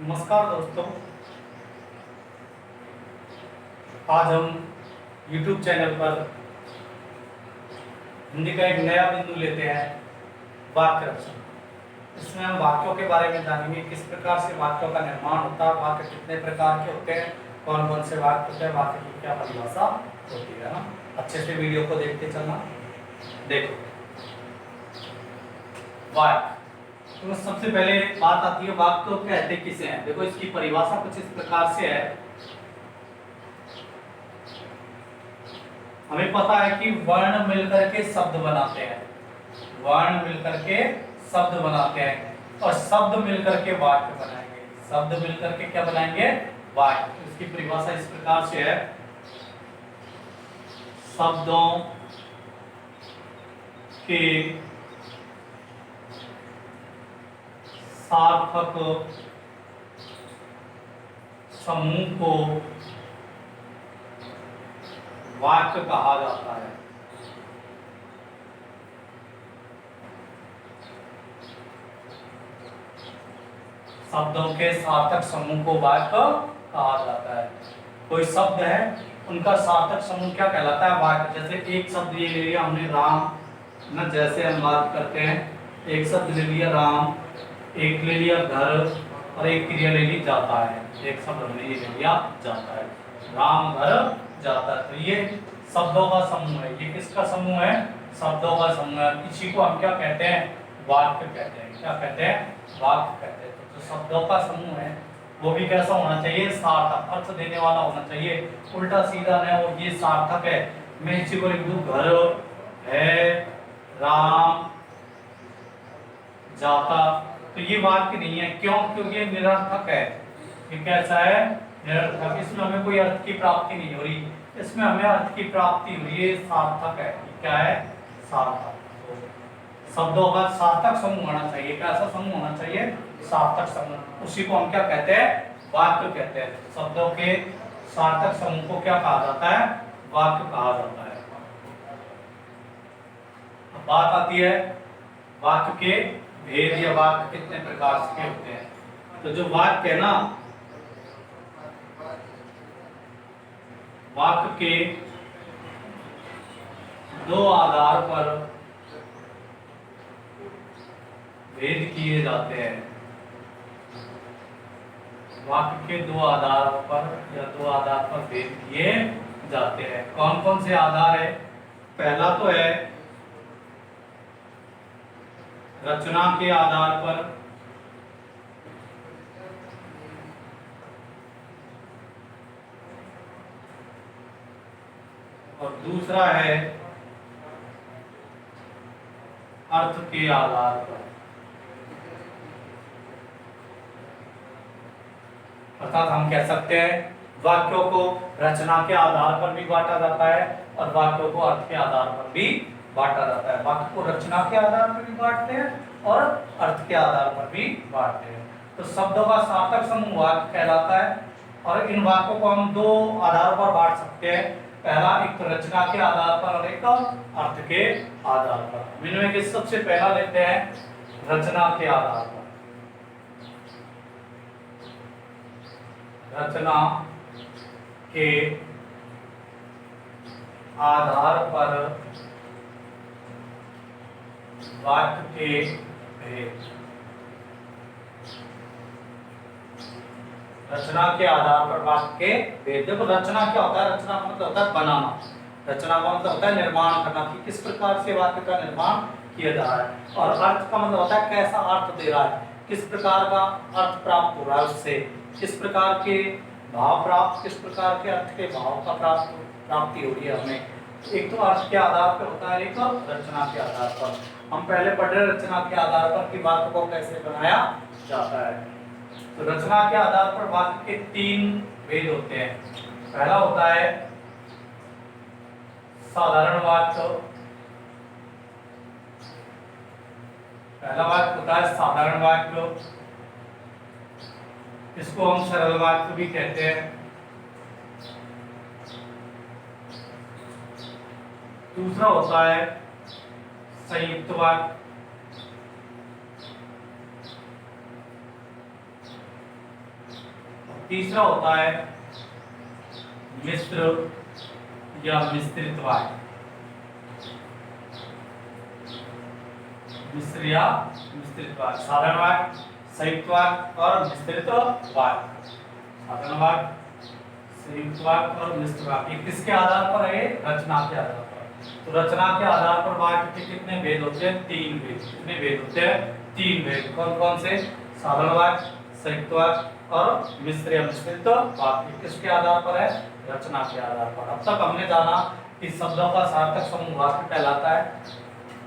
नमस्कार दोस्तों, आज हम YouTube चैनल पर हिंदी का एक नया बिंदु लेते हैं, वाक्य रचना। इसमें हम वाक्यों के बारे में जानेंगे, किस प्रकार से वाक्यों का निर्माण होता है, वाक्य कितने प्रकार के होते हैं, कौन कौन से वाक्य होते हैं, वाक्य की क्या परिभाषा होती है ना। अच्छे से वीडियो को देखते चलना। देखो, वाक्य तो सबसे पहले बात आती है वाक्य तो कहते किसे हैं। देखो, इसकी परिभाषा कुछ इस प्रकार से है। हमें पता है कि वर्ण मिलकर के शब्द बनाते हैं, वर्ण मिलकर के शब्द बनाते हैं, और शब्द मिलकर के वाक्य बनाएंगे। शब्द मिलकर के क्या बनाएंगे? वाक्य। इसकी परिभाषा इस प्रकार से है, शब्दों के सार्थक समूह को वाक्य कहा जाता है। शब्दों के सार्थक समूह को वाक्य कहा जाता है। कोई शब्द है, उनका सार्थक समूह क्या कहलाता है? वाक्य। जैसे एक शब्द ये ले लिया हमने राम, ना, जैसे हम बात करते हैं, एक शब्द ले लिया राम, एक ले लिया घर, और एक क्रिया ले ली जाता है। एक शब्द हमने ये ले लिया जाता है, राम घर जाता है। तो ये शब्दों का समूह है। ये किसका समूह है? शब्दों का समूह है। इसी को हम क्या कहते हैं? वाक्य कहते हैं। क्या कहते हैं? वाक्य कहते हैं। तो जो शब्दों का समूह है वो भी कैसा होना चाहिए? सार्थक, अर्थ देने वाला होना चाहिए। उल्टा सीधा नहीं, और ये सार्थक है। मैं इसी को लिख दूं, घर है, राम जाता, तो ये वाक्य नहीं है। क्यों? क्योंकि ये निरर्थक है। ये कैसा है? निरर्थक। इसमें हमें कोई अर्थ की प्राप्ति नहीं हो रही, इसमें हमें अर्थ की प्राप्ति हो रही है। सार्थक है। क्या है? सार्थक। शब्दों का सार्थक समूह होना चाहिए। कैसा समूह होना चाहिए? सार्थक समूह। उसी को हम क्या कहते हैं? वाक्य कहते हैं। शब्दों के सार्थक समूह को क्या कहा जाता है? वाक्य कहा जाता है। अब बात आती है वाक्य के भेद, या वाक्य कितने प्रकार के होते हैं। तो जो वाक्य है ना, वाक्य के दो आधार पर भेद किए जाते हैं। वाक्य के दो आधार पर, या दो आधार पर भेद किए जाते हैं। कौन कौन से आधार है? पहला तो है रचना के आधार पर, और दूसरा है अर्थ के आधार पर। अर्थात हम कह सकते हैं वाक्यों को रचना के आधार पर भी बांटा जाता है, और वाक्यों को अर्थ के आधार पर भी बांटा जाता है। वाक्य को रचना के आधार पर भी बांटते हैं और अर्थ के आधार पर भी बांटते हैं। तो शब्दों का सार्थक समूह वाक्य कहलाता है, और इन वाक्यों को हम दो आधार पर बांट सकते हैं। पहला, एक तो रचना के आधार पर, और एक अर्थ के आधार पर। इनमें के सबसे पहला लेते हैं रचना के आधार पर। रचना के आधार पर वाक्य के भेद। रचना के आधार पर वाक्य के भेद। देखो, रचना क्या होता है? रचना का मतलब होता है बनाना। रचना का मतलब होता है निर्माण करना, कि किस प्रकार से वाक्य का निर्माण किया जा रहा है। और अर्थ का मतलब होता है कैसा अर्थ दे रहा है, किस प्रकार का अर्थ प्राप्त हो रहा है उससे, किस प्रकार के भाव प्राप्त, किस प्रकार के अर्थ के भाव का प्राप्ति हो रही है हमें। एक तो अर्थ के आधार पर होता है, एक तो रचना के आधार पर। हम पहले पढ़ रहे रचना के आधार पर कि वाक्य को कैसे बनाया जाता है। तो रचना के आधार पर वाक्य के तीन भेद होते हैं। पहला होता है साधारण वाक्य। पहला वाक्य होता है साधारण वाक्य, इसको हम सरल वाक्य भी कहते हैं। दूसरा होता है संयुक्त वाक्य। तीसरा होता है मिश्र या मिश्रित वाक्य। मिश्र या मिश्रित वाक्य, साधारण वाक्य, संयुक्त वाक्य और मिश्रित वाक्य। साधारण वाक्य, संयुक्त वाक्य और मिश्र वाक्य किसके आधार पर है? रचना के आधार पर। तो रचना के आधार पर वाक्य के कितने भेद होते हैं? 3 भेद। कितने भेद होते हैं? 3 भेद। कौन कौन से? साधारण वाक्य, संयुक्त वाक्य और मिश्र या मिश्रित वाक्य। किसके आधार पर है? रचना के आधार पर। अब तक हमने जाना कि शब्दों का सार्थक समूह वाक्य कहलाता है।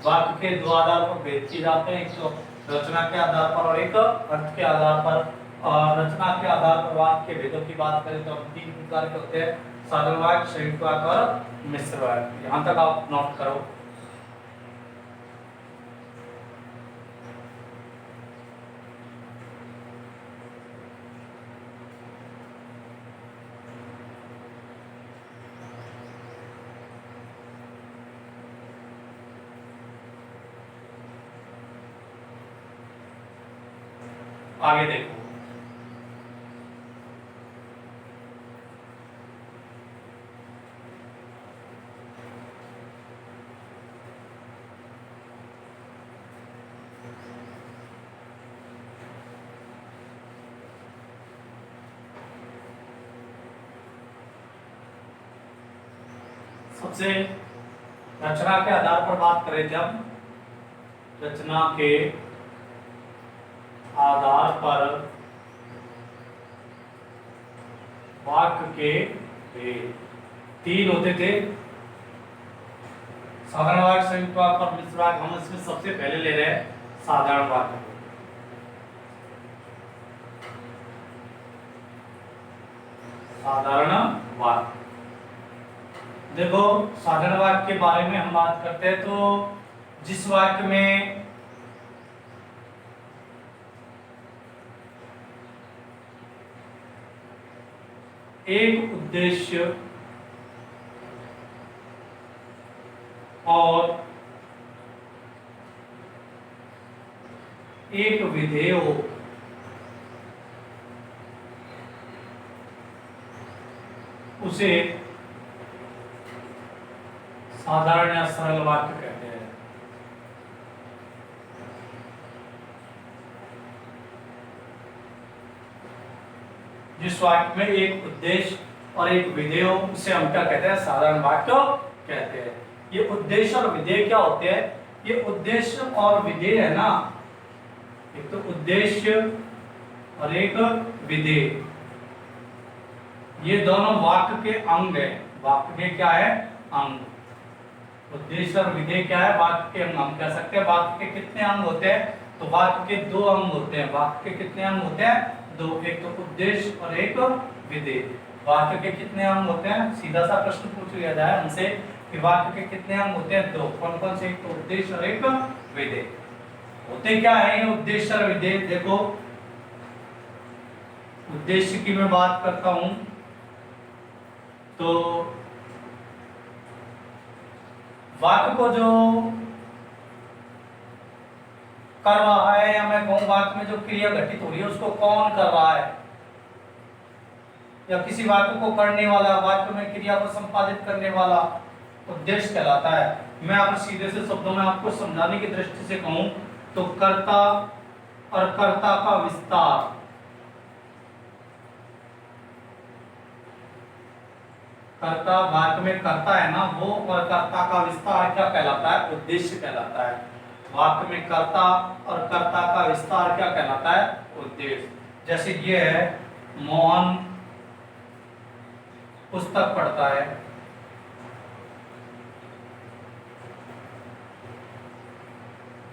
वाक्य के 2 आधार पर भेद किए जाते हैं, एक तो रचना के आधार पर और एक अर्थ के आधार पर। और रचना के आधार पर वाक्य के भेदों की बात करें तो हम 3 प्रकार के होते हैं, साधारण वाक्य, संयुक्त वाक्य और मिश्र वाक्य। यहाँ तक आप नोट करो। आगे देखो, सबसे रचना के आधार पर बात करें, जब रचना के आधार पर वाक्य के भेद 3 होते थे, साधारण वाक्य, संयुक्त वाक्य और मिश्र वाक्य। हम इसमें सबसे पहले ले रहे हैं साधारण वाक्य। साधारण वाक्य, देखो साधारण वाक्य के बारे में हम बात करते हैं तो जिस वाक्य में एक उद्देश्य और एक विधेय हो, उसे साधारण या सरल वाक्य कहते हैं। जिस वाक्य में एक उद्देश्य और एक विधेय हो, उसे हम क्या कहते हैं? साधारण वाक्य कहते हैं। ये उद्देश्य और विधेय क्या होते हैं? ये उद्देश्य और विधेय है ना, एक तो उद्देश्य और एक विधेय, ये दोनों वाक्य के अंग है। वाक्य के क्या है? अंग। उद्देश्य और विधेय क्या है? वाक्य के अंग। हम कह सकते हैं वाक्य के कितने अंग होते हैं? तो वाक्य के 2 अंग होते हैं। वाक्य के कितने अंग होते हैं? 2, एक तो उद्देश्य और एक विधेय। वाक्य के कितने अंग होते हैं? सीधा सा प्रश्न पूछ लिया जाए हमसे कि वाक्य के कितने अंग होते हैं? 2। कौन कौन से? एक तो उद्देश्य और एक विधेय। होते क्या है ये उद्देश्य और विधेय? देखो, उद्देश्य की मैं बात करता हूं तो वाक्य को जो कर रहा है, या मैं कहूं वाक्य में जो क्रिया घटित हो रही है उसको कौन कर रहा है, या किसी वाक्य को करने वाला, वाक्य में क्रिया को संपादित करने वाला उद्देश्य कहलाता है। मैं आप सीधे से शब्दों में आपको समझाने की दृष्टि से कहूं तो कर्ता और कर्ता का विस्तार, कर्ता वाक्य में कर्ता है ना वो, और कर्ता का विस्तार क्या कहलाता है? उद्देश्य कहलाता है। वाक्य में कर्ता और कर्ता का विस्तार क्या कहलाता है? उद्देश्य। जैसे ये है, मोहन पुस्तक पढ़ता है,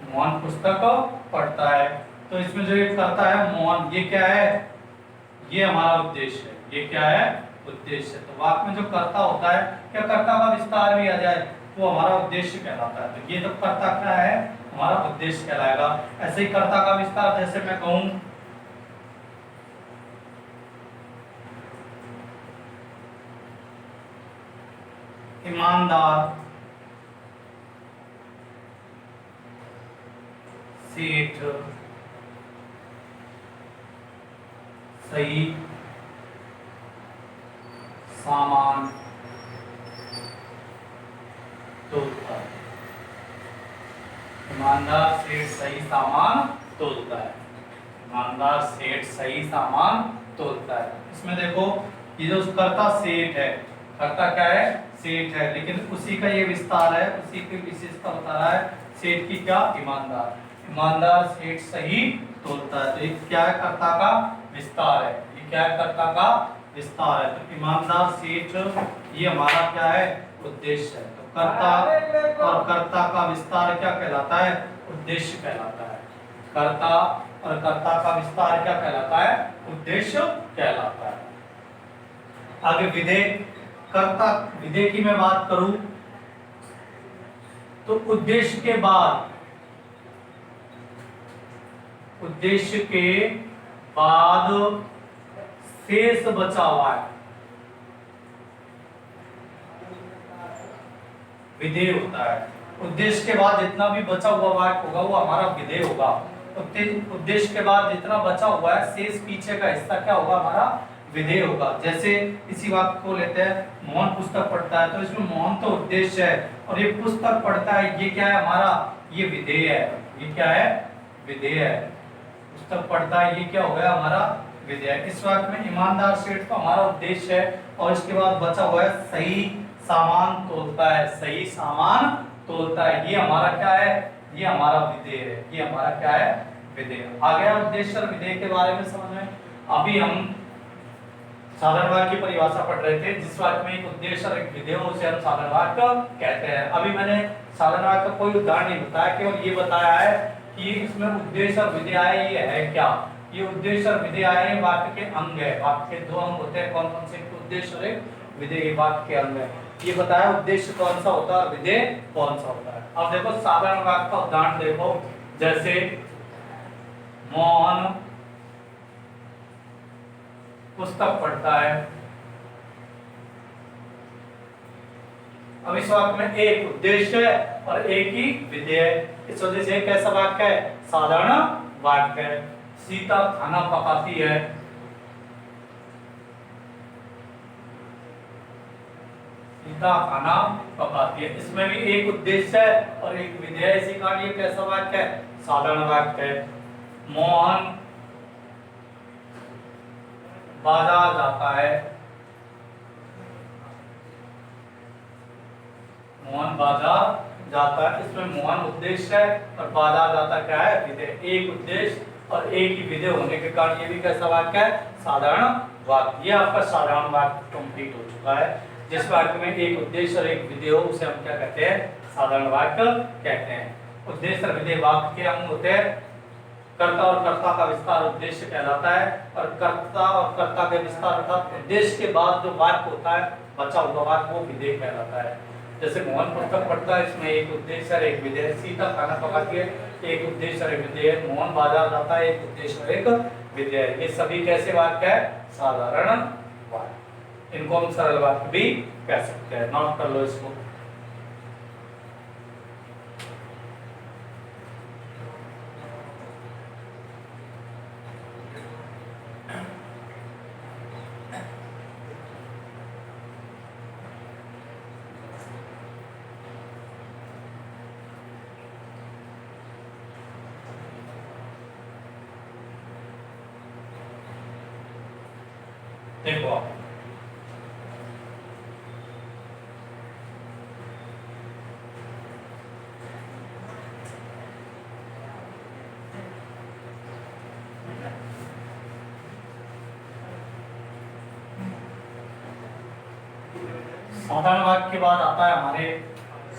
मोहन पुस्तक पढ़ता है, तो इसमें जो ये कर्ता है मोहन, ये क्या है? ये हमारा उद्देश्य है। ये क्या है? उद्देश्य। तो वाक्य में जो कर्ता होता है, क्या कर्ता का विस्तार भी आ जाए तो हमारा उद्देश्य कहलाता है। तो ये जो कर्ता क्या है? हमारा उद्देश्य कहलाएगा। ऐसे ही कर्ता का विस्तार, जैसे मैं कहूं ईमानदार, सेठ, सही, सामान तोलता है। ईमानदार सेठ सही सामान तोलता है। ईमानदार सेठ सही सामान तोलता है। इसमें देखो ये जो कर्ता सेठ है, कर्ता क्या है? सेठ है, लेकिन उसी का ये विस्तार है, उसी की विशेषता बता रहा है। सेठ की क्या? ईमानदार। ईमानदार सेठ सही तोलता है। तो ये क्या है? कर्ता का विस्तार है। ये क्या है? कर्ता का विस्तार है। तो ईमानदार सेठ ये हमारा क्या है? उद्देश्य है। तो कर्ता और कर्ता का विस्तार क्या कहलाता है? उद्देश्य कहलाता है। कर्ता और कर्ता का विस्तार क्या कहलाता है? उद्देश्य कहलाता है। आगे विधेय। कर्ता विधेय की मैं बात करूं तो उद्देश्य के बाद शेष बचा हुआ है विधेय होता है। उद्देश्य के बाद जितना भी बचा हुआ वाक्य होगा वो हमारा विधेय होगा। उद्देश्य के बाद जितना बचा हुआ है शेष पीछे का हिस्सा क्या होगा? हमारा विधेय होगा। जैसे इसी वाक्य को लेते हैं, मोहन पुस्तक पढ़ता है, तो इसमें मोहन तो उद्देश्य है और ये पुस्तक पढ़ता है, ये क्या है? हमारा ये विधेय है। ये क्या है? विधेय है। पुस्तक पढ़ता है, ये क्या हो गया? हमारा विधेय। इस वाक्य में ईमानदार सेठ तो हमारा उद्देश्य है और इसके बाद बचा हुआ है सही सामान तोलता है। सही सामान तोलता है, ये हमारा क्या है? ये हमारा विधेय है। ये हमारा क्या है? विधेय। आ गया उद्देश्य और विधेय के बारे में समझ में। अभी हम साधारण वाक्य की परिभाषा पढ़ रहे थे। जिस वाक्य में एक उद्देश्य और एक विधेय हो उसे हम साधारण वाक्य कहते हैं। अभी मैंने साधारण वाक्य का कोई उदाहरण नहीं बताया, केवल ये बताया है कि इसमें उद्देश्य और विधेय आए, ये है क्या? ये उद्देश्य और विधेय आए वाक्य के अंग है। वाक्य के दो अंग होते हैं, कौन कौन से? उद्देश्य और एक विधेय। वाक्य के अंग है। ये बताया उद्देश्य कौन सा होता है और विधेय कौन सा होता है। अब देखो साधारण वाक्य का उदाहरण देखो। जैसे मोहन पुस्तक पढ़ता है। अब इस वाक्य में एक उद्देश्य है और एक ही विधेय है। इस वजह से कैसा वाक्य है? साधारण वाक्य है। सीता खाना पकाती है। सीता खाना पकाती है, इसमें भी एक उद्देश्य है और एक विधेय है। इसी कारण ये कैसा वाक्य है? साधारण वाक्य है। मोहन बाजार जाता है। मोहन बाजार जाता है, इसमें मोहन उद्देश्य है और बाजार जाता क्या है? विधेय। एक उद्देश्य और एक ही विधेय होने के कारण ये भी कैसा वाक्य है? साधारण वाक्य। ये आपका साधारण वाक्य कंप्लीट हो चुका है। जिस वाक्य में एक उद्देश्य और एक विधेय हो उसे हम क्या कहते हैं? साधारण वाक्य कहते हैं। उद्देश्य और विधेय वाक्य के अंग होते हैं। कर्ता और कर्ता का विस्तार उद्देश्य कहलाता है और कर्ता और कर्ता के विस्तार अर्थात उद्देश्य के बाद जो वाक्य होता है, बचा हुआ वाक्य, वो विधेय कहलाता है। जैसे मोहन पुस्तक पढ़ता है, इसमें एक उद्देश्य और एक विधेय। सीता खाना पकाती है, एक उद्देश्य और एक विधेय। मोहन बाजार जाता है, एक उद्देश्य और एक विधेय। ये सभी कैसे वाक्य है? साधारण वाक्य। इनको हम सरल वाक्य भी कह सकते हैं। नोट कर लो इसको। देखो आप साधारण वाक्य के बाद आता है हमारे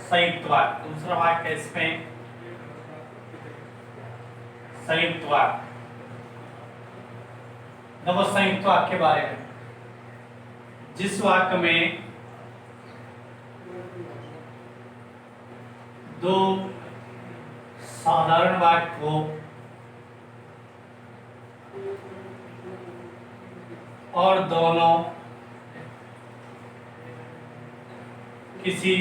संयुक्त वाक्य। दूसरा वाक्य है इसमें संयुक्त वाक्य। देखो संयुक्त वाक्य के बारे में, जिस वाक्य में दो साधारण वाक्य हो और दोनों किसी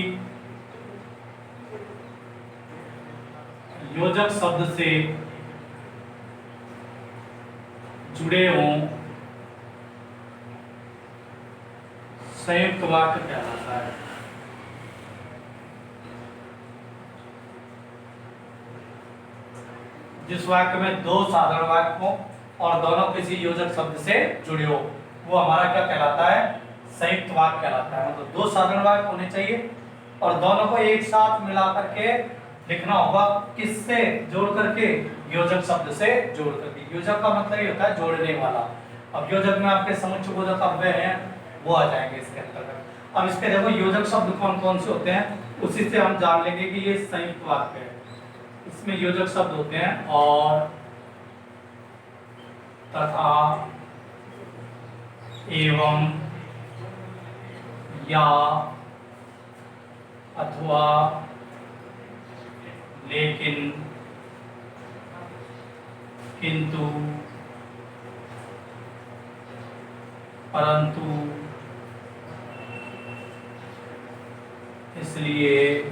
योजक शब्द से जुड़े हों, संयुक्त वाक्य कहलाता है। जिस वाक्य में दो साधारण वाक्य हो और दोनों किसी योजक शब्द से जुड़े हो, वो हमारा क्या कहलाता है? संयुक्त वाक्य कहलाता है। मतलब दो साधारण वाक्य होने चाहिए और दोनों को एक साथ मिला करके लिखना होगा। किससे जोड़ करके? योजक शब्द से जोड़ करके। योजक का मतलब ये होता है जोड़ने वाला। अब योजक में आपके समुच्चय बोधक अव्यय हैं, वो आ जाएंगे इसके अंतर्गत। अब इसके देखो योजक शब्द कौन कौन से होते हैं, उसी से हम जान लेंगे कि ये संयुक्त वाक्य है। इसमें योजक शब्द होते हैं और, तथा, एवं, या, अथवा, लेकिन, किंतु, परंतु, इसलिए,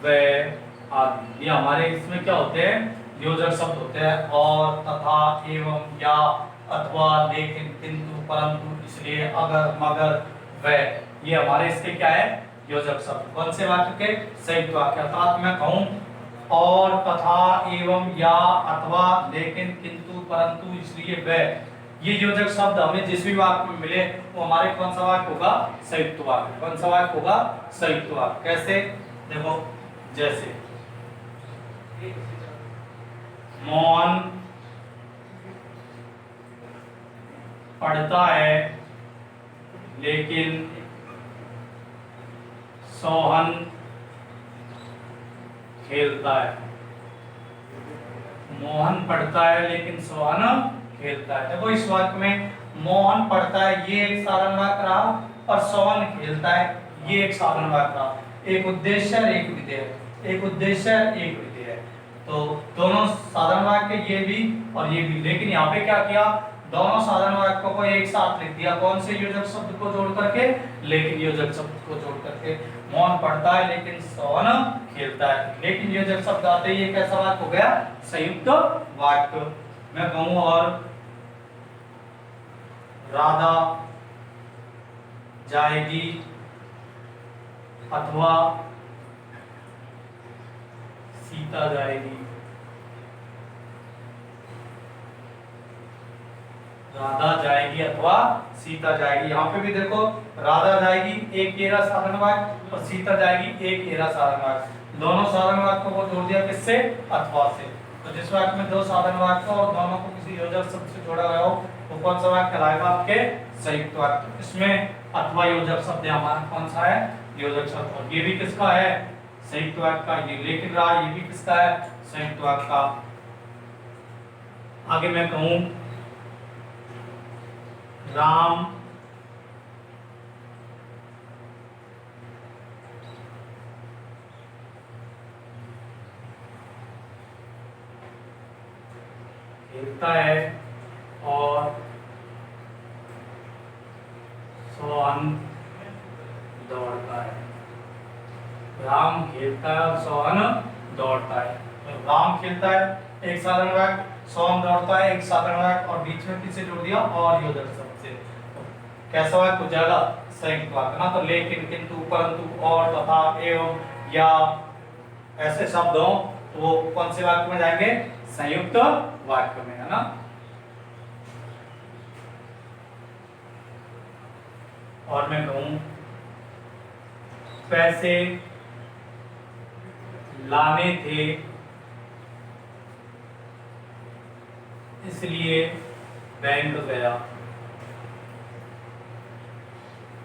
वह, आदि। ये हमारे इसमें क्या होते हैं? योजक शब्द होते हैं। और, तथा, एवं, या, अथवा, लेकिन, किंतु, परंतु, इसलिए, अगर, मगर, वह, ये हमारे इसके क्या है? योजक शब्द। कौन से वाक्य के? संयुक्त वाक्य। अर्थात मैं कहूं और, तथा, एवं, या, अथवा, लेकिन, किंतु, परंतु, इसलिए, वह, ये योजक शब्द हमें जिस भी वाक्य में मिले वो हमारे कौन सा वाक्य होगा? संयुक्त वाक्य। कौन सा वाक्य होगा? संयुक्त वाक्य। कैसे? देखो, जैसे मोहन पढ़ता है लेकिन सोहन खेलता है। मोहन पढ़ता है लेकिन सोहन खेलता है। देखो इस वाक्य में मोहन पढ़ता है ये एक साधारण वाक्य रहा और सोहन खेलता है ये एक साधारण वाक्य रहा। एक उद्देश्य एक विधेय, एक उद्देश्य एक विधेय। तो दोनों साधारण वाक्य ये भी और ये भी, लेकिन यहाँ पे क्या किया? दोनों साधारण वाक्यों को एक साथ लिख दिया। कौन से योजक शब्द को जोड़ करके? लेकिन योजक शब्द को जोड़ करके। मोहन पढ़ता है लेकिन सोहन खेलता है। लेकिन योजक शब्द आते ही ये कैसा वाक्य हो गया? संयुक्त वाक्य। मैं कहूं और, राधा जाएगी अथवा सीता जाएगी। राधा जाएगी अथवा सीता जाएगी। यहाँ पे भी देखो राधा जाएगी एक एरा साधारण वाक्य और सीता जाएगी एक एरा साधारण वाक्य। दोनों साधारण वाक्यों को जोड़ दिया किससे? अथवा से। तो जिस वाक्य में दो साधारण वाक्य और दोनों को किसी योजक शब्द से जोड़ा गया हो वो कौन सा वाक्य कहलाएगा? आपके संयुक्त वाक्य। इसमें अथवा योजक शब्द हमारा कौन सा है? योजक शब्द। और ये भी किसका है? संयुक्त वाक्य का। ये लेकिन रहा, ये भी किसका है? संयुक्त वाक्य का। आगे मैं कहूं राम खेलता है और सोहन दौड़ता है। राम खेलता है और सोहन दौड़ता है। तो राम खेलता है एक साधारण वाक्य, सोहन दौड़ता है एक साधारण वाक्य और बीच में किसे जोड़ दिया? और योजक शब्द से। तो कैसा वाक्य हो जाएगा? संयुक्त वाक्य ना। तो लेकिन, किंतु, परंतु, और, तथा, एवं, या ऐसे शब्द हो तो वो कौन से वाक्य में जाएंगे? संयुक्त वाक्य में, है ना। और मैं कहूं पैसे लाने थे इसलिए बैंक गया।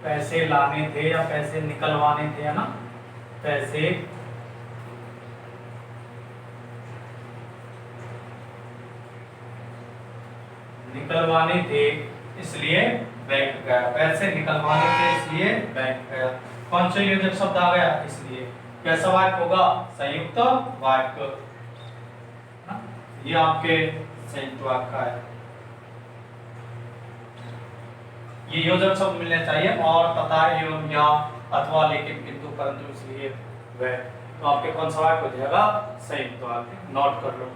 पैसे लाने थे या पैसे निकलवाने थे, है ना। पैसे निकलवाने थे इसलिए बैंक गया। पैसे निकलवाने थे इसलिए बैंक गया। कौन सा योजक शब्द आ गया? इसलिए। कैसा वाक्य होगा? संयुक्त वाक्य। ये आपके संयुक्त वाक्य का है। ये योजक शब्द मिलने चाहिए और, तथा, एवं, या, अथवा, लेकिन, किंतु, परंतु, इसलिए, वह। तो आपके कौन सा वाक्य हो जाएगा? संयुक्त वाक्य। नोट कर लो।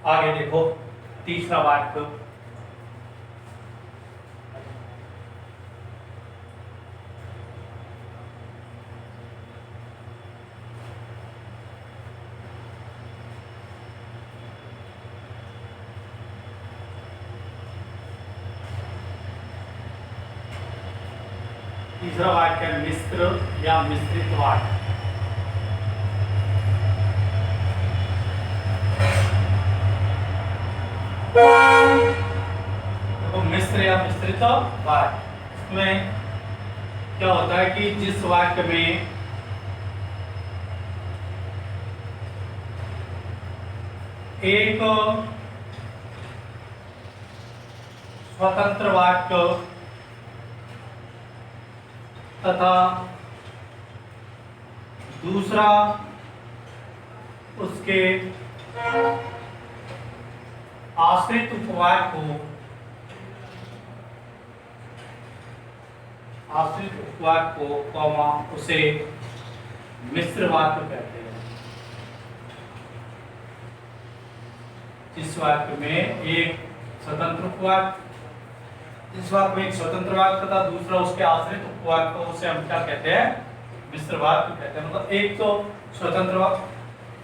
आगे देखो तीसरा वाक्य। तीसरा वाक्य है मिश्र या मिश्रित वाक्य। देखो मिश्र या मिश्रित वाक्य, इसमें क्या होता है कि जिस वाक्य में एक स्वतंत्र वाक्य तथा दूसरा उसके आश्रित उपवाक्य को कॉमा उसे मिश्र वाक्य कहते हैं। जिस वाक्य में एक स्वतंत्र उपवाक्य, इस वाक्य में एक स्वतंत्र वाक्य तथा दूसरा उसके आश्रित उपवाक्य को उसे हम क्या कहते हैं? मिश्र वाक्य कहते हैं। मतलब एक तो स्वतंत्र वाक्य,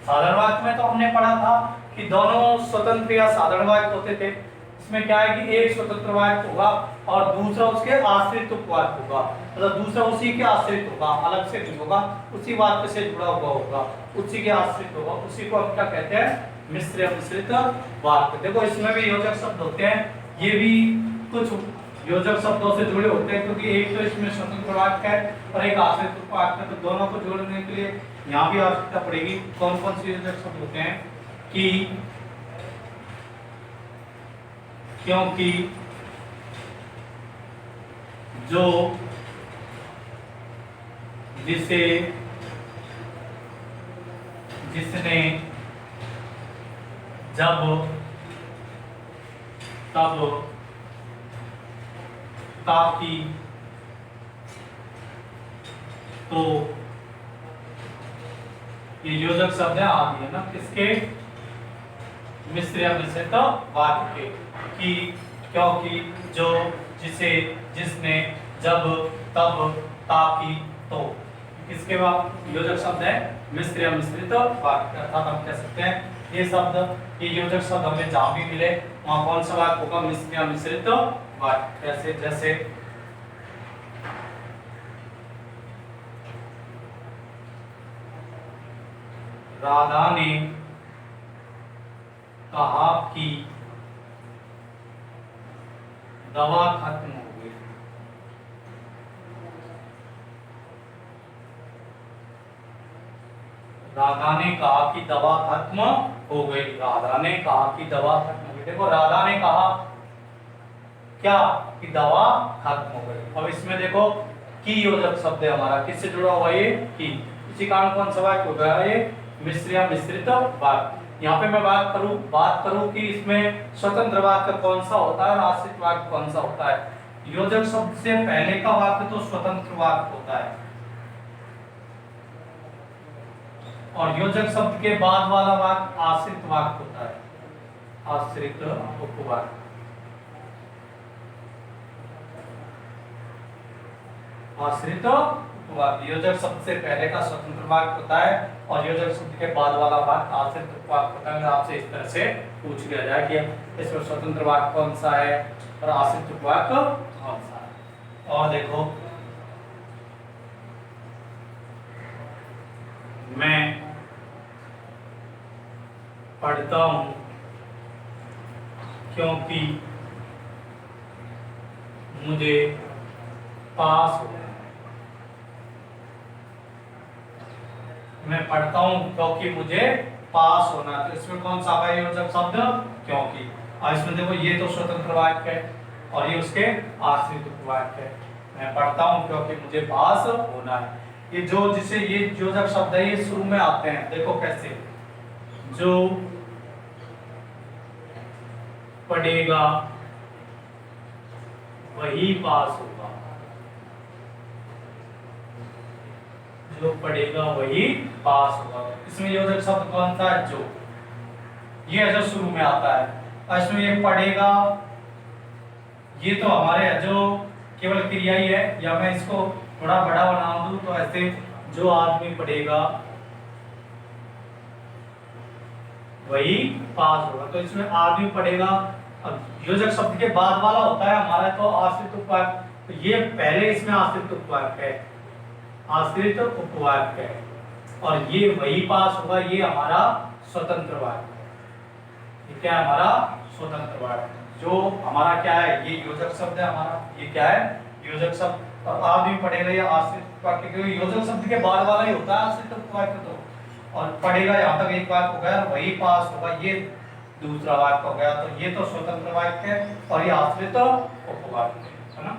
साधारण वाक्य में तो हमने पढ़ा था कि दोनों स्वतंत्र या साधारण वाक्य होते थे। इसमें क्या है कि एक स्वतंत्र वाक्य होगा और दूसरा उसके आश्रित उपवाक्य होगा, मतलब दूसरा उसी के आश्रित होगा, अलग से नहीं होगा, उसी वाक्य से जुड़ा हुआ होगा, उसी के आश्रित होगा, उसी को हम क्या कहते हैं? मिश्र या मिश्रित वाक्य। देखो इसमें भी योजक शब्द होते हैं, ये भी कुछ योजक शब्दों से जुड़े होते हैं, क्योंकि एक तो इसमें स्वतंत्र वाक्य है और एक आश्रित वाक्य है, तो दोनों को जोड़ने के लिए यहाँ भी आवश्यकता पड़ेगी। कौन कौन से योजक शब्द होते हैं? कि, क्योंकि, जो, जिसे, जिसने, जब, तब, ताकि, तो, ये योजक शब्द है आदि है ना किसके? मिश्र या मिश्रित वाक्य के। कि, क्योंकि, जो, जिसे, जिसने, जब, तब, ताकि, तो, किसके योजक शब्द है? मिश्र या मिश्रित वाक्य। अर्थात हम कह सकते हैं ये शब्द, ये योजक शब्द हमें जहां भी मिले वहां कौन सा वाक्य होगा? मिश्र या मिश्रित वाक्य। जैसे जैसे राधा ने कहा कि दवा खत्म हो गई। राधा ने कहा कि दवा खत्म हो गई। राधा ने कहा कि दवा खत्म हो गई। देखो राधा ने कहा क्या? कि दवा खत्म हो गई। अब इसमें देखो की योजक शब्द है हमारा, किससे जुड़ा हुआ? ये की। इसी कारण कौन सा वाक्य हो गया? ये मिश्र या मिश्रित वाक्य। यहाँ पे मैं बात करूं कि इसमें स्वतंत्र वाक्य कौन सा होता है और आश्रित वाक्य कौन सा होता है। योजक शब्द से पहले का वाक्य तो स्वतंत्र वाक्य होता है और योजक शब्द के बाद वाला वाक्य आश्रित वाक्य होता है। आश्रित उपवाक्य। आश्रित उपवाक्य योजक शब्द से पहले का स्वतंत्र वाक्य होता है और योजक शब्द के बाद वाला वाक्य आश्रित उपवाक्य होता है। आपसे इस तरह से पूछ लिया जाए कि इसमें स्वतंत्र वाक्य कौन सा है और आश्रित उपवाक्य कौन सा है। और देखो मैं पढ़ता हूं क्योंकि मुझे पास, मैं पढ़ता हूं क्योंकि मुझे पास होना। तो इसमें कौन सा है योजक शब्द? क्योंकि। और इसमें देखो ये तो स्वतंत्र वाक्य है और ये उसके आश्रित उपवाक्य है। मैं पढ़ता हूं क्योंकि मुझे पास होना है। ये जो जिसे ये योजक शब्द है ये शुरू में आते हैं। देखो कैसे? जो पढ़ेगा वही पास होगा। जो पढ़ेगा वही पास होगा। इसमें योजक शब्द कौन सा है? जो। ये है जो शुरू में आता है। और इसमें ये पढ़ेगा, ये तो हमारे जो केवल क्रिया ही है, या मैं इसको थोड़ा बड़ा बना दूं तो ऐसे जो आदमी पढ़ेगा वही पास होगा। तो इसमें आदमी पढ़ेगा। अब योजक शब्द के बाद वाला होता है हमारा तो आश्रित उपवाक्य, तो ये पहले इसमें आश्रित उपवाक्य है, आश्रित उपवाक्य है, और ये वही पास होगा, ये हमारा स्वतंत्र वाक्य है। ये क्या है हमारा स्वतंत्र वाक्य, जो हमारा क्या है, ये योजक शब्द है हमारा, ये क्या है योजक शब्द। और आदमी पढ़ेगा ये आश्रित उपवाक्य, क्योंकि योजक शब्द के बाद वाला ही होता है आश्रित उपवाक्य। तो और पढ़ेगा यहाँ तक एक वाक्य हो गया, वही पास होगा, ये दूसरा वाक्य हो गया। तो ये तो स्वतंत्र वाक्य है और ये आश्रित उपवाक्य है ना।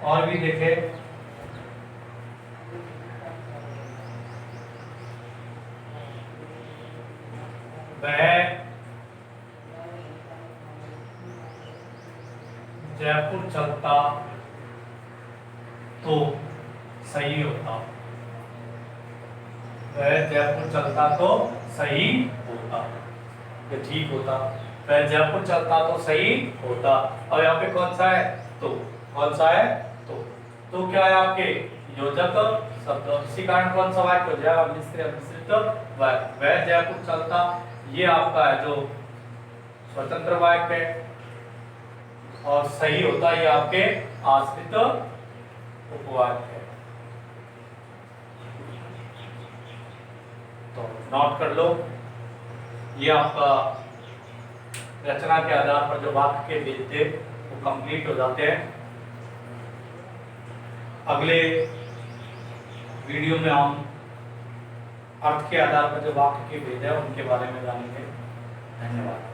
और भी देखे, वह जयपुर चलता तो सही होता, वह जयपुर चलता तो सही होता, ये ठीक होता। वह जयपुर चलता तो सही होता। और यहाँ पे कौन सा है, तो कौन सा है, तो क्या है आपके योजक शब्द, इसी कारण कौन सा वाक्य हो जाएगा मिश्रित वाक्य। वह जयपुर चलता, ये आपका है जो स्वतंत्र वाक्य है, और सही होता ये आपके आश्रित उपवाक्य है। तो नोट कर लो, ये आपका रचना के आधार पर जो वाक्य के बीज थे वो कंप्लीट हो जाते हैं। अगले वीडियो में हम अर्थ के आधार पर जो वाक्य के भेद है उनके बारे में जानेंगे। धन्यवाद।